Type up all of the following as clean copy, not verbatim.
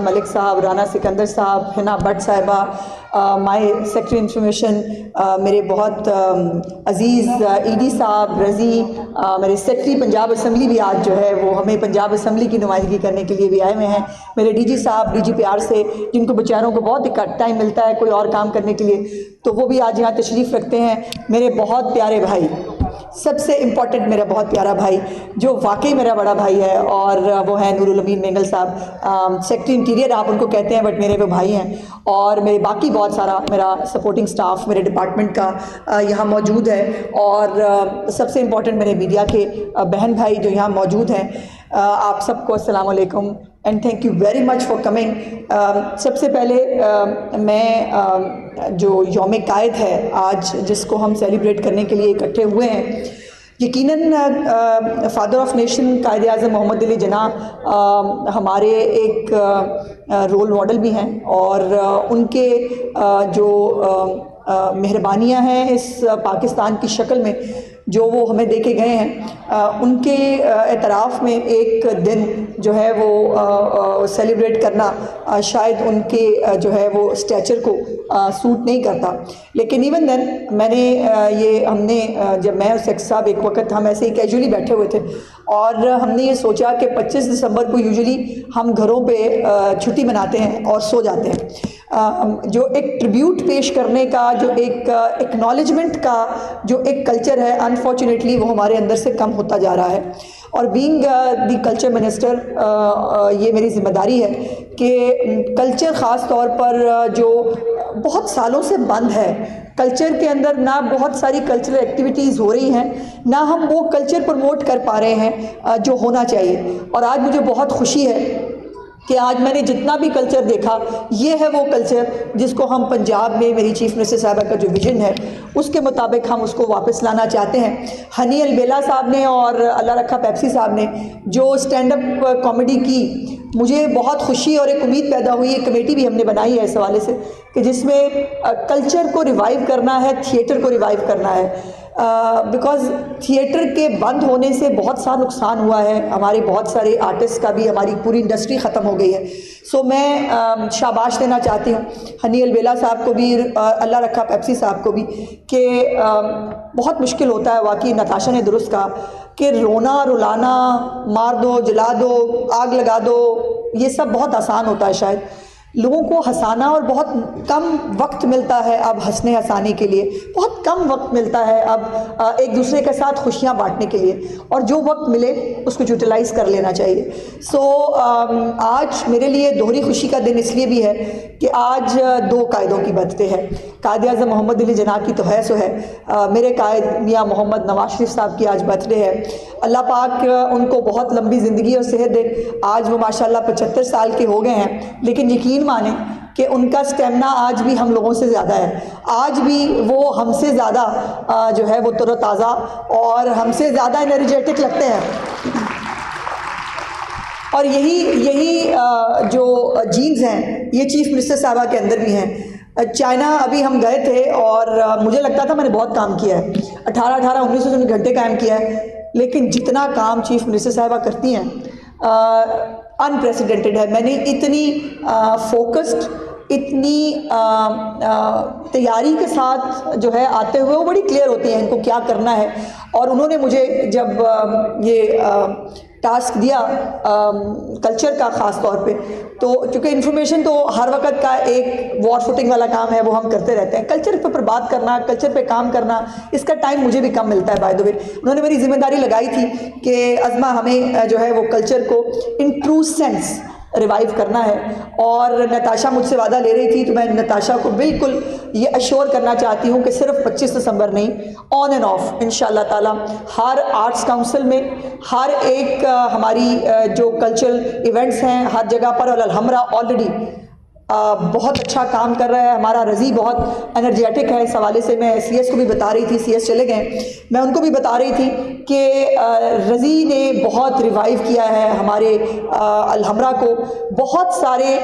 मलिक साहब, राना सिकंदर साहब, हिना भट्ट साहिबा, माय सेक्रेटरी इंफॉर्मेशन मेरे बहुत अजीज़ ईडी साहब, रज़ी, मेरे सेक्रेटरी पंजाब असम्बली भी आज जो है वो हमें पंजाब असम्बली की नुमाइंदगी करने के लिए भी आए हुए हैं, मेरे डीजी साहब DGPR से, जिनको बेचारों को बहुत ही टाइम मिलता है कोई और काम करने के लिए, तो वो भी आज यहाँ तशरीफ़ रखते हैं। मेरे बहुत प्यारे भाई, सबसे इम्पॉर्टेंट मेरा बहुत प्यारा भाई जो वाकई मेरा बड़ा भाई है, और वो है नूरुल अमीन मेंगल साहब, सेक्रेटरी इंटीरियर आप उनको कहते हैं बट मेरे वो भाई हैं, और मेरे बाकी बहुत सारा मेरा सपोर्टिंग स्टाफ मेरे डिपार्टमेंट का यहाँ मौजूद है, और सबसे इम्पॉर्टेंट मेरे मीडिया के बहन भाई जो यहाँ मौजूद हैं। आप सबको अस्सलाम वालेकुम and thank you very much for coming. सबसे पहले मैं जो यौम कायद है आज जिसको हम सेलिब्रेट करने के लिए इकट्ठे हुए हैं, यकीनन फादर ऑफ नेशन कायद आज़म मोहम्मद अली जिन्ना हमारे एक रोल मॉडल भी हैं, और उनके जो मेहरबानियाँ हैं इस पाकिस्तान की शक्ल में जो वो हमें देके गए हैं, उनके एतराफ़ में एक दिन जो है वो सेलिब्रेट करना शायद उनके जो है वो स्टैचर को सूट नहीं करता, लेकिन इवन देन मैंने हमने जब मैं और सेक्स साहब एक वक्त हम ऐसे ही कैजुअली बैठे हुए थे और हमने ये सोचा कि 25 दिसंबर को यूजुअली हम घरों पे छुट्टी मनाते हैं और सो जाते हैं, जो एक ट्रिब्यूट पेश करने का, जो एक एक्नॉलेजमेंट का जो एक कल्चर है, अनफॉर्चुनेटली वो हमारे अंदर से कम होता जा रहा है। और बीइंग द कल्चर मिनिस्टर ये मेरी ज़िम्मेदारी है कि कल्चर ख़ास तौर पर जो बहुत सालों से बंद है, कल्चर के अंदर ना बहुत सारी कल्चरल एक्टिविटीज़ हो रही हैं, ना हम वो कल्चर प्रमोट कर पा रहे हैं जो होना चाहिए। और आज मुझे बहुत खुशी है कि आज मैंने जितना भी कल्चर देखा, ये है वो कल्चर जिसको हम पंजाब में मेरी चीफ मिनिस्टर साहबा का जो विजन है उसके मुताबिक हम उसको वापस लाना चाहते हैं। हनी अलबेला साहब ने और अल्लाह रखा पेप्सी साहब ने जो स्टैंड अप कॉमेडी की, मुझे बहुत खुशी और एक उम्मीद पैदा हुई। एक कमेटी भी हमने बनाई है इस हवाले से कि जिसमें कल्चर को रिवाइव करना है, थिएटर को रिवाइव करना है, बिकॉज़ थिएटर के बंद होने से बहुत सा नुकसान हुआ है, हमारे बहुत सारे आर्टिस्ट का भी, हमारी पूरी इंडस्ट्री ख़त्म हो गई है। सो मैं शाबाश देना चाहती हूँ हनी अलबेला साहब को भी, अल्लाह रखा पेप्सी साहब को भी, कि बहुत मुश्किल होता है वाकई, नताशा ने दुरुस्त कहा कि रोना रुलाना, मार दो, जला दो, आग लगा दो, ये सब बहुत आसान होता है शायद, लोगों को हंसाना और बहुत कम वक्त मिलता है अब हंसने हंसाने के लिए, बहुत कम वक्त मिलता है अब एक दूसरे के साथ खुशियां बांटने के लिए, और जो वक्त मिले उसको यूटिलाइज़ कर लेना चाहिए। सो आज मेरे लिए दोहरी खुशी का दिन इसलिए भी है कि आज दो कायदों की बर्थडे है। कायद आज़म मोहम्मद अली जिन्ना की तो है सो है, मेरे कायद मियाँ मोहम्मद नवाज शरीफ साहब की आज बर्थडे है। अल्लाह पाक उनको बहुत लंबी ज़िंदगी और सेहत दे। आज वो माशाल्लाह 75 साल के हो गए हैं, लेकिन यकीन माने कि उनका स्टेमिना आज भी हम लोगों से ज़्यादा है, आज भी वो हमसे ज़्यादा जो है वो तरोताज़ा और हमसे ज़्यादा एनर्जेटिक लगते हैं। और यही जो जीन्स हैं ये चीफ मिनिस्टर साहबा के अंदर भी हैं। चाइना अभी हम गए थे और मुझे लगता था मैंने बहुत काम किया है, 18-19 घंटे काम किया है, लेकिन जितना काम चीफ मिनिस्टर साहबा करती हैं अनप्रेसिडेंटेड है। मैंने इतनी फोकस्ड, इतनी तैयारी के साथ जो है आते हुए, वो बड़ी क्लियर होती हैं इनको क्या करना है। और उन्होंने मुझे जब ये टास्क दिया कल्चर का ख़ास तौर पे, तो चूँकि इन्फॉर्मेशन तो हर वक्त का एक वॉर फुटिंग वाला काम है, वो हम करते रहते हैं, कल्चर पर बात करना, कल्चर पे काम करना, इसका टाइम मुझे भी कम मिलता है। बाय द वे उन्होंने मेरी जिम्मेदारी लगाई थी कि अज़मा हमें जो है वो कल्चर को इन ट्रू सेंस रिवाइव करना है, और नताशा मुझसे वादा ले रही थी, तो मैं नताशा को बिल्कुल ये अश्योर करना चाहती हूँ कि सिर्फ 25 दिसंबर नहीं, ऑन एंड ऑफ इंशाल्लाह ताला हर आर्ट्स काउंसिल में, हर एक हमारी जो कल्चरल इवेंट्स हैं हर जगह पर, और अलहमरा ऑलरेडी बहुत अच्छा काम कर रहा है। हमारा रज़ी बहुत एनर्जेटिक है, इस हवाले से मैं CS को भी बता रही थी, CS चले गए, मैं उनको भी बता रही थी कि रज़ी ने बहुत रिवाइव किया है हमारे अलहमरा को। बहुत सारे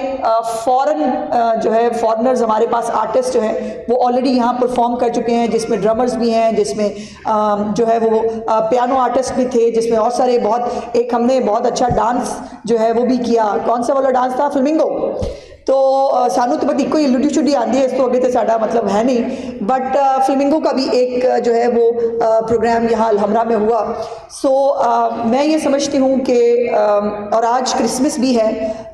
फॉरेन जो है फॉरेनर्स हमारे पास आर्टिस्ट जो हैं वो ऑलरेडी यहाँ परफॉर्म कर चुके हैं, जिसमें ड्रमर्स भी हैं, जिसमें जो है वो पियानो आर्टिस्ट भी थे, जिसमें और सारे बहुत, एक हमने बहुत अच्छा डांस जो है वो भी किया। कौन सा वाला डांस था? फ्लेमिंगो। तो सानू तो बट कोई लुटी छुटी आती है, इस तो अगे तो साडा मतलब है नहीं, बट फ्लेमिंगो का भी एक जो है वो प्रोग्राम यहाँ अलहमरा में हुआ। सो मैं ये समझती हूँ कि और आज क्रिसमस भी है,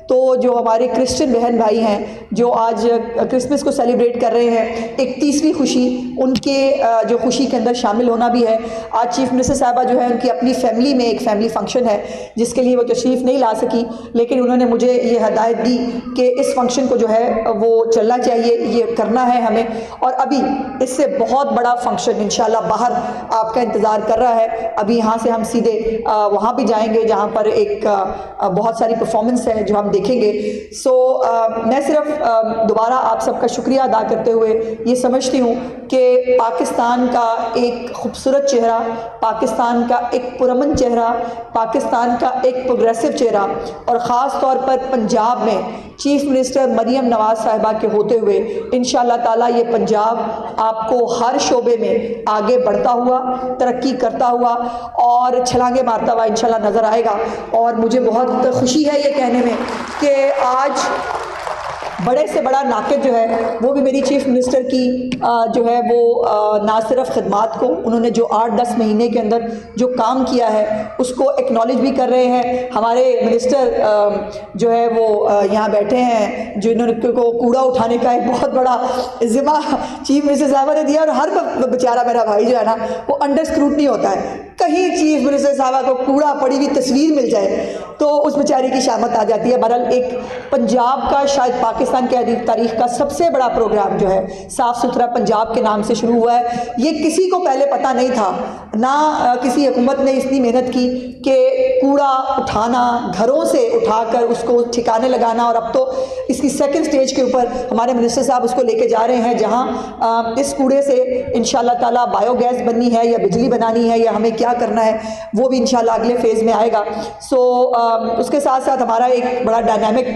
तो जो हमारे क्रिश्चियन बहन भाई हैं जो आज क्रिसमस को सेलिब्रेट कर रहे हैं, एक तीसरी खुशी उनके जो खुशी के अंदर शामिल होना भी है। आज चीफ मिनिस्टर साहबा जो है उनकी अपनी फैमिली में एक फैमिली फंक्शन है जिसके लिए वो तशरीफ़ नहीं ला सकी, लेकिन उन्होंने मुझे ये हदायत दी कि इस फंक्शन को जो है वो चलना चाहिए, ये करना है हमें। और अभी इससे बहुत बड़ा फंक्शन इंशाल्लाह बाहर आपका इंतज़ार कर रहा है। अभी यहाँ से हम सीधे वहाँ भी जाएंगे जहाँ पर एक बहुत सारी परफॉर्मेंस है जो हम देखेंगे। सो मैं सिर्फ दोबारा आप सबका शुक्रिया अदा करते हुए ये समझती हूँ कि पाकिस्तान का एक खूबसूरत चेहरा, पाकिस्तान का एक पुरअमन चेहरा, पाकिस्तान का एक प्रोग्रेसिव चेहरा और ख़ास तौर पर पंजाब में चीफ मिनिस्टर मरियम नवाज साहिबा के होते हुए इंशाअल्लाह ताला ये पंजाब आपको हर शोबे में आगे बढ़ता हुआ, तरक्की करता हुआ और छलांगे मारता हुआ इंशाअल्लाह नज़र आएगा। और मुझे बहुत खुशी है ये कहने में कि आज बड़े से बड़ा नाक़िद जो है वो भी मेरी चीफ मिनिस्टर की जो है वो ना सिर्फ खिदमात को, उन्होंने जो 8-10 महीने के अंदर जो काम किया है उसको एक्नॉलेज भी कर रहे हैं। हमारे मिनिस्टर जो है वो यहाँ बैठे हैं जिन्होंने को कूड़ा उठाने का एक बहुत बड़ा ज़िम्मा चीफ मिनिस्टर साहबा ने दिया, और हर बेचारा मेरा भाई जो है ना वो अंडर स्क्रूटनी होता है। कहीं चीफ मिनिस्टर साहबा को कूड़ा पड़ी हुई तस्वीर मिल जाए तो उस बेचारे की शामत आ जाती है। बहरहाल एक पंजाब का, शायद पाकिस्तान के तारीख का सबसे बड़ा प्रोग्राम जो है साफ़ सुथरा पंजाब के नाम से शुरू हुआ है। ये किसी को पहले पता नहीं था, ना किसी हुकूमत ने इतनी मेहनत की कि कूड़ा उठाना, घरों से उठाकर उसको ठिकाने लगाना, और अब तो इसकी सेकंड स्टेज के ऊपर हमारे मिनिस्टर साहब उसको लेके जा रहे हैं जहां इस कूड़े से इंशाल्लाह ताला बायोगैस बननी है या बिजली बनानी है या हमें क्या करना है वो भी इंशाल्लाह अगले फेज़ में आएगा। सो उसके साथ साथ हमारा एक बड़ा डायनामिक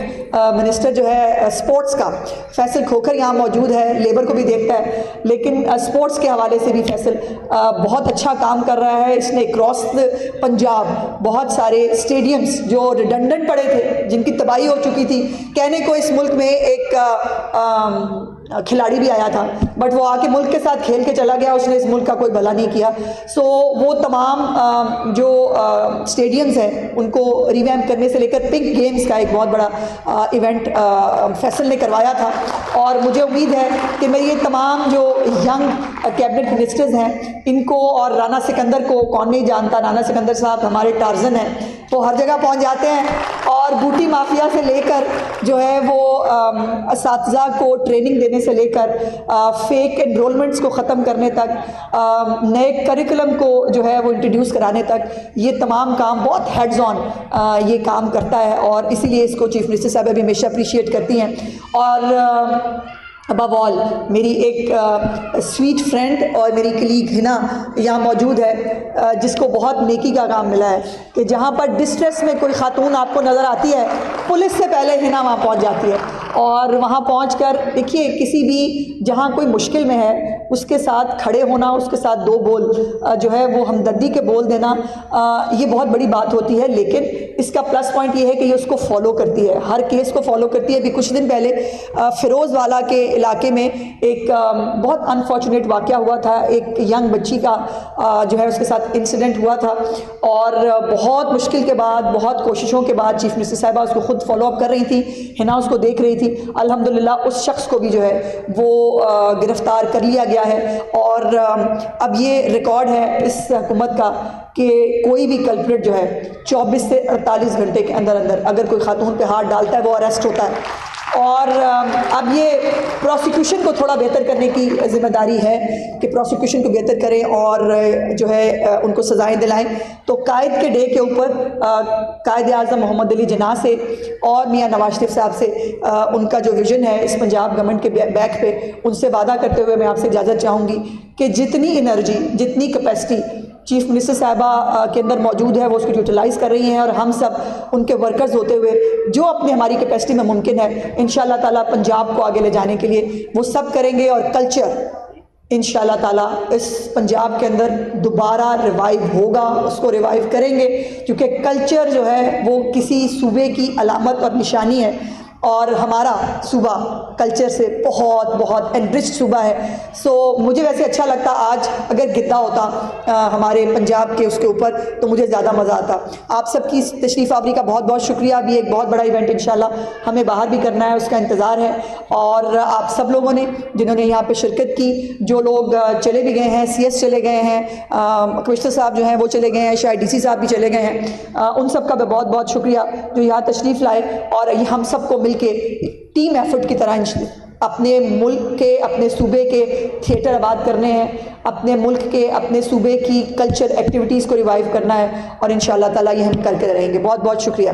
मिनिस्टर जो है स्पोर्ट्स का, फैसल खोखर यहाँ मौजूद है, लेबर को भी देखता है, लेकिन स्पोर्ट्स के हवाले से भी फैसल बहुत अच्छा काम कर रहा है। इसने क्रॉस पंजाब बहुत सारे स्टेडियम्स जो रिडंडेंट पड़े थे, जिनकी तबाही हो चुकी थी, कहने को इस मुल्क में एक खिलाड़ी भी आया था बट वो आके मुल्क के साथ खेल के चला गया, उसने इस मुल्क का कोई भला नहीं किया। सो वो तमाम जो स्टेडियम्स हैं उनको रिवैम्प करने से लेकर पिंक गेम्स का एक बहुत बड़ा इवेंट फैसल ने करवाया था। और मुझे उम्मीद है कि मेरी ये तमाम जो यंग कैबिनेट मिनिस्टर्स हैं इनको, और राना सिकंदर को कौन नहीं जानता, राना सिकंदर साहब हमारे टार्जन हैं, वो हर जगह पहुंच जाते हैं और बूटी माफिया से लेकर जो है वो असातिज़ा को ट्रेनिंग देने से लेकर फेक एनरोलमेंट्स को ख़त्म करने तक, नए करिकुलम को जो है वो इंट्रोड्यूस कराने तक, ये तमाम काम बहुत हेड्स ऑन ये काम करता है और इसीलिए इसको चीफ मिनिस्टर साहब भी हमेशा अप्रिशिएट करती हैं। और अबव ऑल मेरी एक स्वीट फ्रेंड और मेरी कलीग हिना यहाँ मौजूद है जिसको बहुत नेकी का काम मिला है कि जहाँ पर डिस्ट्रेस में कोई खातून आपको नज़र आती है, पुलिस से पहले हिना वहाँ पहुँच जाती है और वहाँ पहुँचकर देखिए किसी भी जहाँ कोई मुश्किल में है उसके साथ खड़े होना, उसके साथ दो बोल जो है वो हमदर्दी के बोल देना, ये बहुत बड़ी बात होती है। लेकिन इसका प्लस पॉइंट ये है कि ये उसको फॉलो करती है, हर केस को फॉलो करती है। अभी कुछ दिन पहले फिरोज़ वाला के इलाके में एक बहुत अनफॉर्चुनेट वाक़या हुआ था, एक यंग बच्ची का जो है उसके साथ इंसिडेंट हुआ था और बहुत मुश्किल के बाद, बहुत कोशिशों के बाद चीफ मिनिस्टर साहिबा उसको खुद फॉलो अप कर रही थी, हिना उसको देख रही थी। अल्हम्दुलिल्लाह उस शख्स को भी जो है वो गिरफ्तार कर लिया गया है और अब ये रिकॉर्ड है इस हुकूमत का कि कोई भी कल्प्रिट जो है 24 से 48 घंटे के अंदर अंदर अगर कोई खातून पे हाथ डालता है वो अरेस्ट होता है। और अब ये प्रोसिक्यूशन को थोड़ा बेहतर करने की ज़िम्मेदारी है कि प्रोसिक्यूशन को बेहतर करें और जो है उनको सज़ाएं दिलाएं। तो कायद के डे के ऊपर कायद आज़म मोहम्मद अली जिन्ना से और मियां नवाज शरीफ साहब से उनका जो विज़न है इस पंजाब गवर्नमेंट के बैक पे, उनसे वादा करते हुए मैं आपसे इजाज़त चाहूँगी कि जितनी एनर्जी, जितनी कैपेसिटी चीफ मिनिस्टर साहिबा के अंदर मौजूद है वो उसको यूटिलाइज़ कर रही हैं और हम सब उनके वर्कर्स होते हुए जो अपने हमारी कैपेसिटी में मुमकिन है इंशाअल्लाह ताला पंजाब को आगे ले जाने के लिए वो सब करेंगे। और कल्चर इंशाल्लाह ताला इस पंजाब के अंदर दोबारा रिवाइव होगा, उसको रिवाइव करेंगे, क्योंकि कल्चर जो है वो किसी सूबे की अलामत और निशानी है और हमारा सूबा कल्चर से बहुत बहुत एनरिच सूबा है। सो मुझे वैसे अच्छा लगता आज अगर गिद्दा होता हमारे पंजाब के उसके ऊपर तो मुझे ज़्यादा मज़ा आता। आप सबकी तशरीफ़ आवरी का बहुत बहुत शुक्रिया। अभी एक बहुत बड़ा इवेंट इंशाल्लाह हमें बाहर भी करना है, उसका इंतज़ार है। और आप सब लोगों ने जिन्होंने यहाँ पे शिरकत की, जो लोग चले भी गए हैं, CS चले गए हैं, कमिश्नर साहब जो हैं वो चले गए हैं, शायद DC साहब भी चले गए हैं, उन सब का बहुत बहुत शुक्रिया जो यहाँ तशरीफ़ लाए और ये हम सबको के टीम एफर्ट की तरह अपने मुल्क के, अपने सूबे के थिएटर आबाद करने हैं, अपने मुल्क के, अपने सूबे की कल्चर एक्टिविटीज़ को रिवाइव करना है और इंशाल्लाह ताला ये हम करके रहेंगे। बहुत बहुत शुक्रिया।